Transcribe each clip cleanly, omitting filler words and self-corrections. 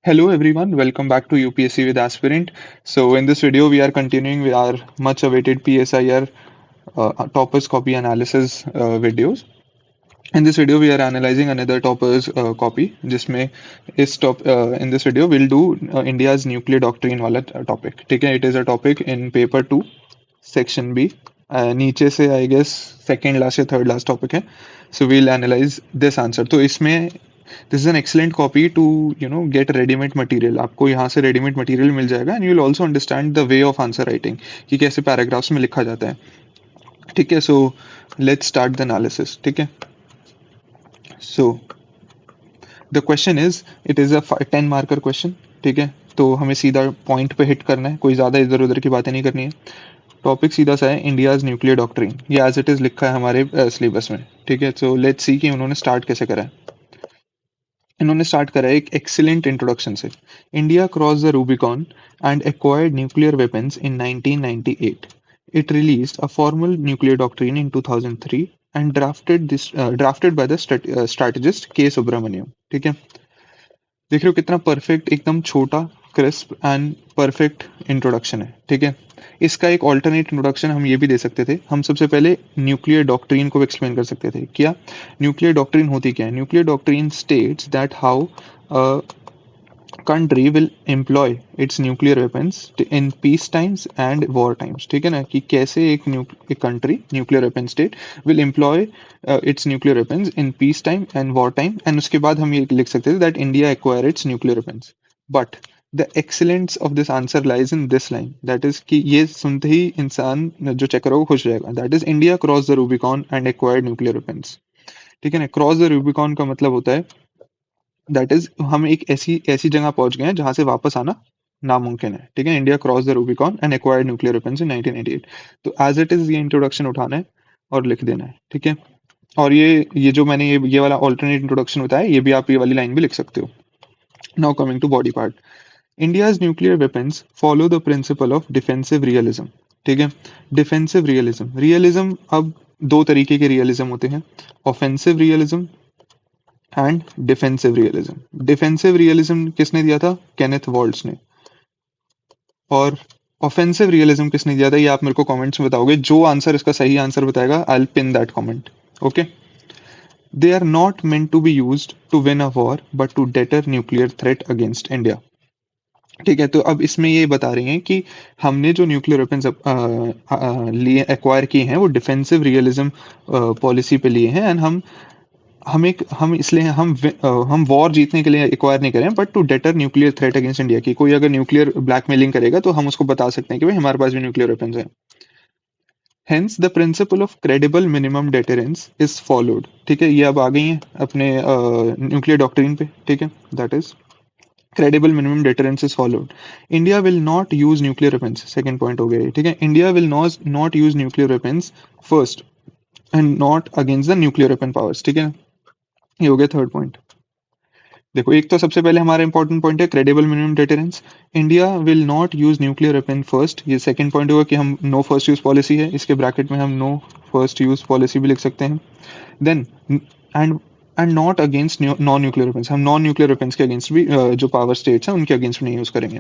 Hello everyone, welcome back to UPSC with Aspirant. So in this video we are continuing with our much awaited PSIR toppers copy analysis videos. In this video we are analyzing another toppers copy जिसमें in this video we'll do India's nuclear doctrine वाला topic. ठीक है, it is a topic in paper 2 section B. नीचे से I guess second last या third last topic है. So we'll analyze this answer. तो इसमें this is an excellent copy to get readymade material. आपको यहाँ से रेडीमेड मटेरियल मिल जाएगा and you will also understand the way of answer writing कि कैसे पैराग्राफ्स में लिखा जाता है. ठीक है, so let's start the analysis. ठीक है, so the question is it is a 10 marker question. ठीक है, तो हमें सीधा पॉइंट पे हिट करना है, कोई ज़्यादा इधर उधर की बातें नहीं करनी है. टॉपिक सीधा सा है, इंडियाज न्यूक्लियर डॉक्ट्रिन. ये एज इट इज लिखा है हमारे सिलेबस में. ठीक है, सो लेट्स सी कि उन्होंने स्टार्ट कैसे करा है. इन्होंने स्टार्ट करा है एक एक्सीलेंट इंट्रोडक्शन से. India cross the Rubicon and acquired nuclear weapons in 1998. It released a formal nuclear doctrine in 2003 and drafted by the strategist के सुब्रमण्यम. ठीक है, देख रहे हो कितना परफेक्ट, एकदम छोटा, क्रिस्प एंड परफेक्ट इंट्रोडक्शन है. ठीक है, इसका एक ऑल्टरनेट इंट्रोडक्शन हम ये भी दे सकते थे. हम सबसे पहले न्यूक्लियर डॉक्ट्रिन को एक्सप्लेन कर सकते थे. क्या न्यूक्लियर डॉक्ट्रिन होती क्या है? Nuclear doctrine states that how country will employ its nuclear weapons in peace times and war times. ठीक है ना, कि कैसे एक country nuclear weapon state will employ its nuclear weapons in peace time and war time. and उसके बाद हम ये लिख सकते थे that India acquire its nuclear weapons. but the excellence of this answer lies in this line, that is कि ये सुनते ही इंसान जो चेक करोगे खुश रहेगा. that is India crossed the Rubicon and acquired nuclear weapons. ठीक है ना, क्रॉस द रूबिकॉन का मतलब होता है दैट इज हम एक ऐसी जगह पहुंच गए हैं जहां से वापस आना नामुमकिन है. ठीक है, India cross the Rubicon and acquired nuclear weapons इन 1998. तो एज इट इज ये इंट्रोडक्शन उठाना है और लिख देना है. ठीक है, और ये जो मैंने ये वाला ऑल्टरनेट इंट्रोडक्शन होता है, ये भी आप ये वाली लाइन भी लिख सकते हो. Now coming to body part. India's nuclear weapons follow the principle of defensive realism. ठीक है, डिफेंसिव रियलिज्म. रियलिज्म अब दो तरीके के रियलिज्म होते हैं, offensive realism and defensive realism. Defensive realism किसने दिया था? केनेथ वॉल्ट्स ने. और ऑफेंसिव रियलिज्म किसने दिया था? ये आप मेरे को कमेंट्स में बताओगे. जो आंसर इसका सही आंसर बताएगा I will pin that comment. Okay, they are not meant to be used to win a war but to deter nuclear threat against India. ठीक है, तो अब इसमें ये बता रही हैं कि हमने जो न्यूक्लियर वेपन्स लिए एक्वायर किए हैं वो डिफेंसिव रियलिज्म पॉलिसी पे लिए हैं. एंड हम इसलिए हम वॉर जीतने के लिए एक्वायर नहीं करें but to deter nuclear threat against India. की कोई अगर न्यूक्लियर ब्लैकमेलिंग करेगा तो हम उसको बता सकते हैं कि भाई हमारे पास भी न्यूक्लियर वेपन्स हैं. Hence the principle of credible minimum deterrence is followed. ठीक है, ये अब आ गई हैं अपने न्यूक्लियर डॉक्ट्रिन पे. ठीक है, that is credible minimum deterrence is followed. India will not use nuclear weapons. Second point हो गया ये. ठीक है, India will not use nuclear weapons first and not against the nuclear weapon powers. ठीक है, ये हो गया थर्ड पॉइंट. देखो, एक तो सबसे पहले हमारा इंपॉर्टेंट पॉइंट है credible minimum deterrence. India will not use nuclear weapon first. ये सेकंड पॉइंट होगा कि हम नो फर्स्ट यूज पॉलिसी है. इसके ब्रैकेट में हम नो फर्स्ट यूज पॉलिसी भी लिख सकते हैं. Then and not against non nuclear weapons. हम नॉन न्यूक्लियर वेपन्स के अगेंस्ट भी जो पावर स्टेट्स हैं उनके अगेंस्ट नहीं यूज करेंगे.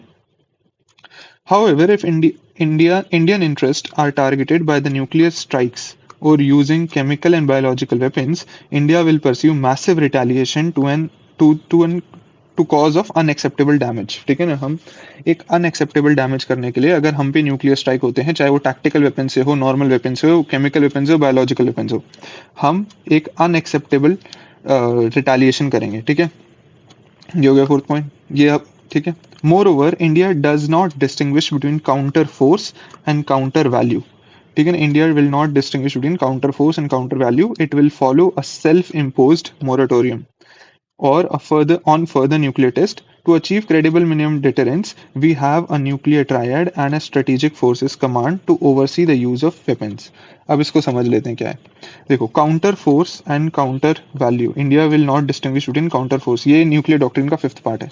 However, if Indian interests are targeted by the nuclear strikes or using chemical and biological weapons, India will pursue massive retaliation to cause of unacceptable damage. ठीक है ना, हम एक unacceptable damage करने के लिए अगर हम पे न्यूक्लियर स्ट्राइक होते हैं, चाहे वो टैक्टिकल वेपन से हो, नॉर्मल वेपन से हो, केमिकल वेपन से हो, बायोलॉजिकल वेपन से हो, हम एक अनएक्सेप्टेबल रिटालिएशन करेंगे. ठीक है, ये हो गया फोर्थ पॉइंट. ये अब ठीक है. Moreover, India does not distinguish between counter force and counter value. ठीक है ना, India will not distinguish between counter force and counter value. It will follow a self-imposed moratorium or on further nuclear test. To achieve credible minimum deterrence, we have a nuclear triad and a strategic forces command to oversee the use of weapons. अब इसको समझ लेते हैं क्या है. देखो, counter force and counter value. India will not distinguish between counter force. ये nuclear doctrine का फिफ्थ पार्ट है.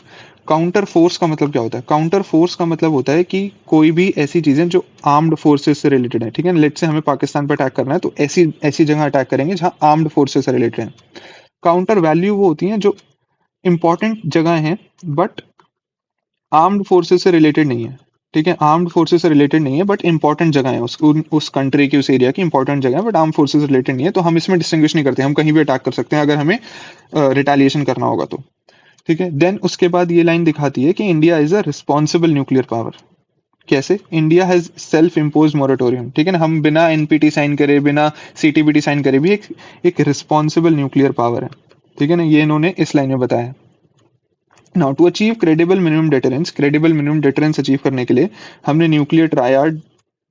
काउंटर फोर्स का मतलब क्या होता है? काउंटर फोर्स का मतलब होता है कि कोई भी ऐसी चीजें जो आर्म्ड फोर्सेस से रिलेटेड है. ठीक है, लेट से हमें पाकिस्तान पर अटैक करना है तो ऐसी जगह अटैक करेंगे जहां आर्म्ड फोर्सेस से रिलेटेड है. काउंटर वैल्यू वो होती हैं जो इंपॉर्टेंट जगह हैं बट आर्म्ड फोर्सेस से रिलेटेड नहीं है, ठीक है, आर्म्ड फोर्सेस से रिलेटेड नहीं है, बट इंपॉर्टेंट जगह है उस कंट्री की, उस एरिया की इंपॉर्टेंट जगह है, बट आर्म फोर्सेस से रिलेटेड नहीं है, तो हम इसमें डिस्टिंग्विश नहीं करते, हम कहीं भी अटैक कर सकते हैं अगर हमें रिटेलिएशन करना होगा तो, ठीक है। देन उसके बाद ये लाइन दिखाती है कि India is a responsible nuclear power. कैसे? India has self impose moratorium, ठीक है ना, हम बिना एनपीटी साइन करे, बिना सीटीबीटी साइन करे भी एक रिस्पॉन्सिबल न्यूक्लियर पावर है, ठीक है ना, ये इन्होंने इस लाइन में बताया। Now to achieve credible minimum deterrence achieve करने के लिए हमने न्यूक्लियर ट्रायड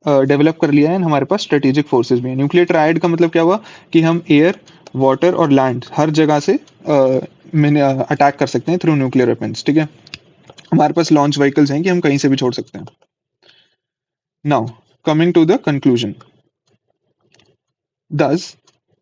डेवलप कर लिया है, हमारे पास स्ट्रेटेजिक फोर्सेस भी हैं। न्यूक्लियर ट्रायड का मतलब क्या हुआ कि हम एयर, वाटर और लैंड हर जगह से अटैक कर सकते हैं थ्रू न्यूक्लियर वेपन्स, ठीक है। हमारे पास लॉन्च व्हीकल्स हैं कि हम कहीं से भी छोड़ सकते हैं। Now coming to the conclusion, thus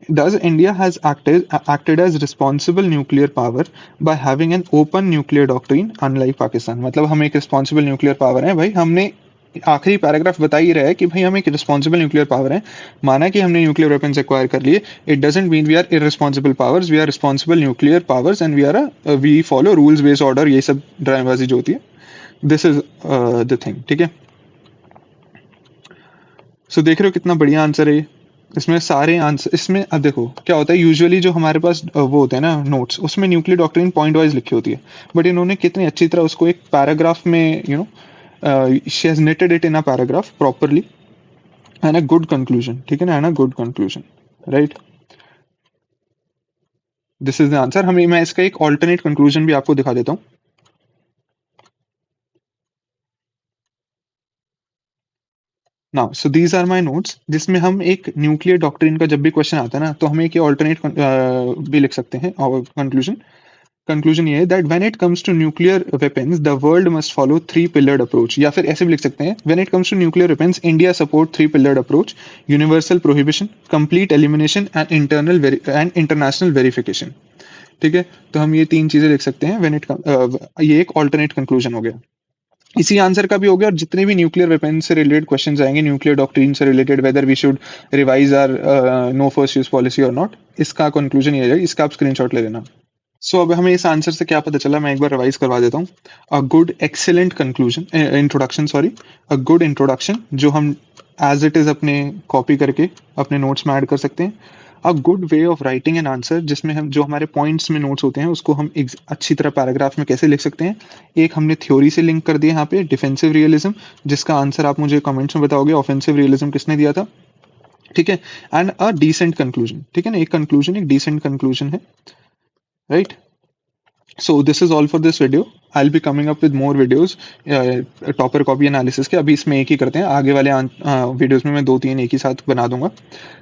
Thus, India has acted as responsible nuclear power by having an open nuclear doctrine, unlike Pakistan. मतलब हम एक responsible nuclear power हैं भाई, हमने आखिरी पैराग्राफ बता ही रहा है कि भाई हम एक रिस्पॉन्सिबल न्यूक्लियर पावर हैं, माना कि हमने न्यूक्लियर वेपन्स एक्वायर कर लिए, it doesn't mean we are irresponsible powers, we are responsible nuclear powers and we follow rules based order, ये सब ड्रामेबाजी जो होती है, दिस इज द थिंग, ठीक है। सो देख रहे हो कितना बढ़िया आंसर है ये। इसमें सारे आंसर, इसमें अब देखो क्या होता है, यूजुअली जो हमारे पास वो होते हैं ना नोट्स, उसमें न्यूक्लियर डॉक्ट्रिन पॉइंट वाइज लिखी होती है, बट इन्होंने कितनी अच्छी तरह उसको एक पैराग्राफ में, she has knitted it in a paragraph properly and a good conclusion, ठीक है ना, and a good conclusion, right. This is the answer. हमें, मैं इसका एक ऑल्टरनेट कंक्लूजन भी आपको दिखा देता हूँ। Now so these are my notes, जिसमें हम एक न्यूक्लियर डॉक्ट्रिन का जब भी क्वेश्चन आता है ना, तो हम एक ये ऑल्टरनेट भी लिख सकते हैं और कंक्लूजन ये है that when it comes to nuclear weapons the world must follow three pillared approach, या फिर ऐसे भी लिख सकते हैं, when it comes to nuclear weapons India support three pillared approach, universal prohibition, complete elimination and international verification, ठीक है। तो हम ये तीन चीजें लिख सकते हैं व्हेन इट, ये एक ऑल्टरनेट कंक्लूजन हो गया। इसी आंसर का भी हो गया, और जितने भी न्यूक्लियर वेपन से रिलेटेड क्वेश्चंस आएंगे, न्यूक्लियर डॉक्ट्रिन से related, whether we should revise or no first use policy और नॉट, इसका कंक्लूजन ये है, इसका आप स्क्रीनशॉट ले लेना। सो अब हमें इस आंसर से क्या पता चला, मैं एक बार रिवाइज करवा देता हूँ। A good excellent conclusion, introduction sorry, a good introduction जो हम एज इट इज अपने कॉपी करके अपने नोट्स में ऐड कर सकते हैं। A good way of writing an answer, जिसमें हम जो हमारे पॉइंट्स में नोट्स होते हैं उसको हम अच्छी तरह पैराग्राफ में कैसे लिख सकते हैं। एक हमने थ्योरी से लिंक कर दिया यहाँ पे, डिफेंसिव रियलिज्म, जिसका आंसर आप मुझे कमेंट्स में बताओगे, ऑफेंसिव रियलिज्म किसने दिया था, ठीक है। एंड अ डिसेंट कंक्लूजन, ठीक है ना, एक कंक्लूजन, एक डिसेंट कंक्लूजन है, right. So this is all for this video. I'll be coming up with more videos, topper copy analysis के। अभी इसमें एक ही करते हैं, आगे वाले वीडियोस में मैं दो तीन एक ही साथ बना दूंगा।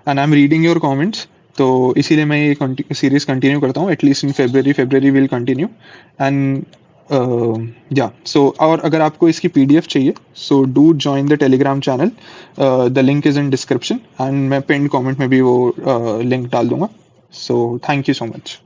And I am reading your comments, तो इसीलिए मैं ये सीरीज कंटिन्यू करता हूँ, at least in February will continue. And या सो, और अगर आपको इसकी पीडीएफ चाहिए, so do join the Telegram channel, the link is in description, and मैं पिन कमेंट में भी वो लिंक डाल दूंगा। So thank you so much.